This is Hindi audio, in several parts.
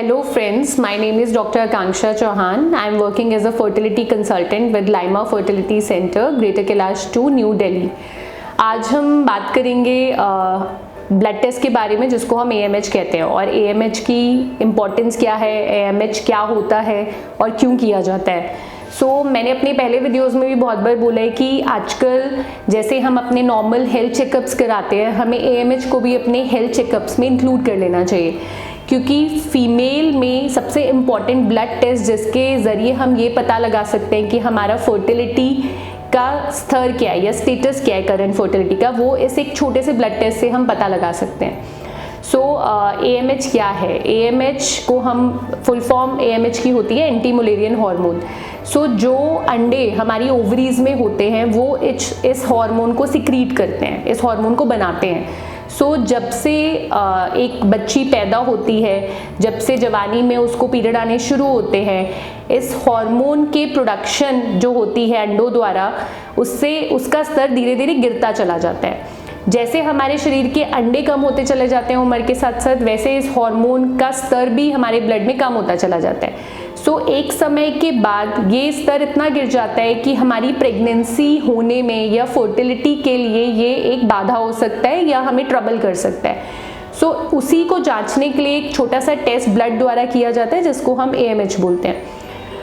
Hello friends, my name is Dr. Akanksha Chauhan. I am working as a fertility consultant with Lima Fertility Center, Greater Kailash 2, New Delhi. आज हम बात करेंगे ब्लड टेस्ट के बारे में जिसको हम AMH कहते हैं और AMH की इम्पोर्टेंस क्या है, AMH क्या होता है और क्यों किया जाता है। मैंने अपने पहले वीडियोस में भी बहुत बार बोला है कि आजकल जैसे हम अपने नॉर्मल हेल्थ चेकअप्स कराते हैं, हमें AMH को भी अपने हेल्थ चेकअप्स में इंक्लूड कर लेना चाहिए, क्योंकि फीमेल में सबसे इम्पॉर्टेंट ब्लड टेस्ट जिसके ज़रिए हम ये पता लगा सकते हैं कि हमारा फर्टिलिटी का स्तर क्या है या स्टेटस क्या है करंट फर्टिलिटी का, वो इस एक छोटे से ब्लड टेस्ट से हम पता लगा सकते हैं। AMH क्या है? AMH को हम फुल फॉर्म AMH की होती है एंटी मुलेरियन हार्मोन। जो अंडे हमारी ओवरीज में होते हैं वो इस हार्मोन को सिक्रीट करते हैं, इस हार्मोन को बनाते हैं। जब से एक बच्ची पैदा होती है, जब से जवानी में उसको पीरियड आने शुरू होते हैं, इस हार्मोन के प्रोडक्शन जो होती है अंडों द्वारा, उससे उसका स्तर धीरे धीरे गिरता चला जाता है। जैसे हमारे शरीर के अंडे कम होते चले जाते हैं उम्र के साथ साथ, वैसे इस हार्मोन का स्तर भी हमारे ब्लड में कम होता चला जाता है। एक समय के बाद ये स्तर इतना गिर जाता है कि हमारी प्रेगनेंसी होने में या फर्टिलिटी के लिए ये एक बाधा हो सकता है या हमें ट्रबल कर सकता है। उसी को जांचने के लिए एक छोटा सा टेस्ट ब्लड द्वारा किया जाता है जिसको हम AMH बोलते हैं।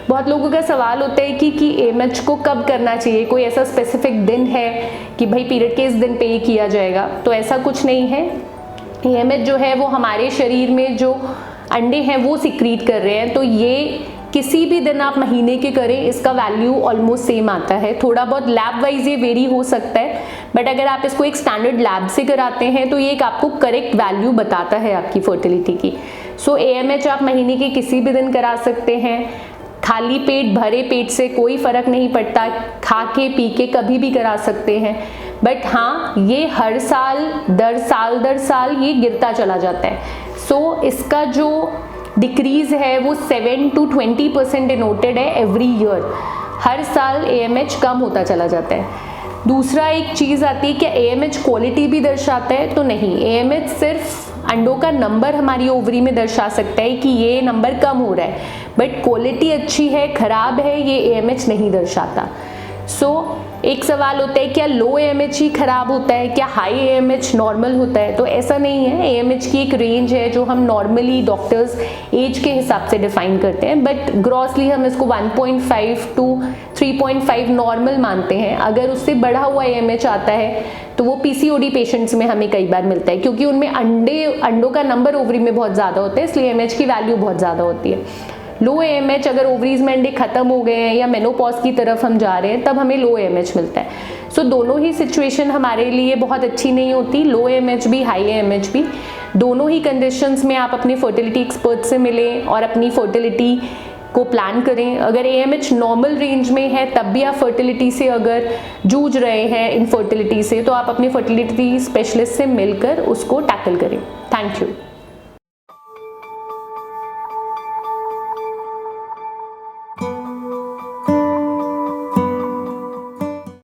बहुत लोगों का सवाल होता है कि AMH को कब करना चाहिए, कोई ऐसा स्पेसिफिक दिन है कि भाई पीरियड के इस दिन पे ही किया जाएगा, तो ऐसा कुछ नहीं है। AMH जो है वो हमारे शरीर में जो अंडे हैं वो सिक्रीट कर रहे हैं, तो ये किसी भी दिन आप महीने के करें इसका वैल्यू ऑलमोस्ट सेम आता है। थोड़ा बहुत लैब वाइज ये वेरी हो सकता है, बट अगर आप इसको एक स्टैंडर्ड लैब से कराते हैं तो ये एक आपको करेक्ट वैल्यू बताता है आपकी फर्टिलिटी की। AMH आप महीने के किसी भी दिन करा सकते हैं, खाली पेट भरे पेट से कोई फर्क नहीं पड़ता, खा के पी के कभी भी करा सकते हैं। बट हाँ, ये हर साल दर साल ये गिरता चला जाता है। इसका जो डिक्रीज है वो 7 to 20% डिनोटेड है एवरी ईयर। हर साल AMH कम होता चला जाता है। दूसरा एक चीज़ आती है कि AMH क्वालिटी भी दर्शाता है, तो नहीं, AMH सिर्फ अंडों का नंबर हमारी ओवरी में दर्शा सकता है कि ये नंबर कम हो रहा है, बट क्वालिटी अच्छी है खराब है ये AMH नहीं दर्शाता। एक सवाल होता है क्या लो AMH ही खराब होता है, क्या हाई AMH नॉर्मल होता है? तो ऐसा नहीं है। AMH की एक रेंज है जो हम नॉर्मली डॉक्टर्स एज के हिसाब से डिफाइन करते हैं, बट ग्रॉसली हम इसको 1.5 to 3.5 नॉर्मल मानते हैं। अगर उससे बढ़ा हुआ AMH आता है तो वो PCOD पेशेंट्स में हमें कई बार मिलता है, क्योंकि उनमें अंडों का नंबर ओवरी में बहुत ज़्यादा होता है, इसलिए AMH की वैल्यू बहुत ज़्यादा होती है। लो AMH अगर ओवरीज में अंडे खत्म हो गए हैं या मेनोपॉज की तरफ हम जा रहे हैं तब हमें लो AMH मिलता है। दोनों ही सिचुएशन हमारे लिए बहुत अच्छी नहीं होती, लो AMH भी हाई AMH भी। दोनों ही कंडीशंस में आप अपने फर्टिलिटी एक्सपर्ट से मिलें और अपनी फर्टिलिटी को प्लान करें। अगर AMH नॉर्मल रेंज में है तब भी आप फर्टिलिटी से अगर जूझ रहे हैं इनफर्टिलिटी से, तो आप अपने फर्टिलिटी स्पेशलिस्ट से मिलकर उसको टैकल करें। Thank you.